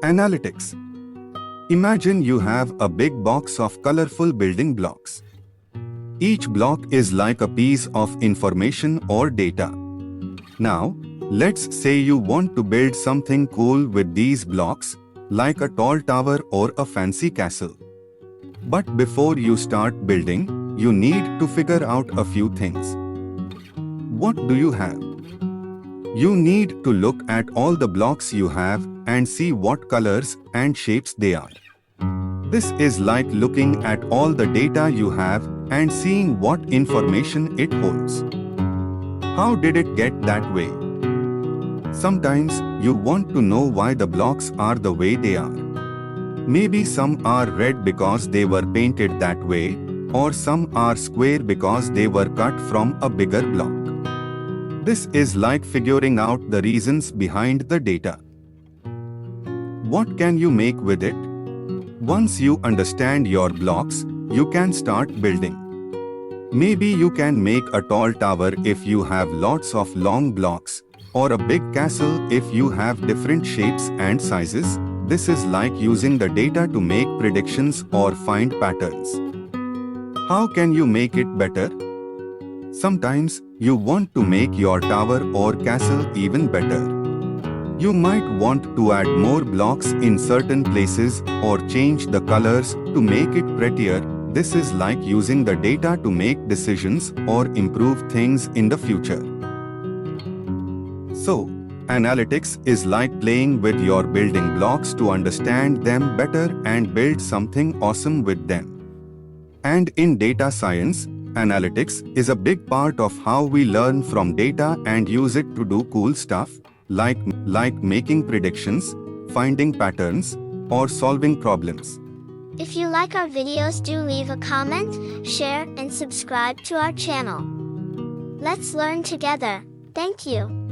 Analytics. Imagine you have a big box of colorful building blocks. Each block is like a piece of information or data. Now, let's say you want to build something cool with these blocks, like a tall tower or a fancy castle. But before you start building, you need to figure out a few things. What do you have? You need to look at all the blocks you have and see what colors and shapes they are. This is like looking at all the data you have and seeing what information it holds. How did it get that way? Sometimes you want to know why the blocks are the way they are. Maybe some are red because they were painted that way, or some are square because they were cut from a bigger block. This is like figuring out the reasons behind the data. What can you make with it? Once you understand your blocks, you can start building. Maybe you can make a tall tower if you have lots of long blocks, or a big castle if you have different shapes and sizes. This is like using the data to make predictions or find patterns. How can you make it better? Sometimes you want to make your tower or castle even better. You might want to add more blocks in certain places or change the colors to make it prettier. This is like using the data to make decisions or improve things in the future. So, analytics is like playing with your building blocks to understand them better and build something awesome with them. And in data science, analytics is a big part of how we learn from data and use it to do cool stuff, like making predictions, finding patterns, or solving problems. If you like our videos, do leave a comment, share, and subscribe to our channel. Let's learn together. Thank you.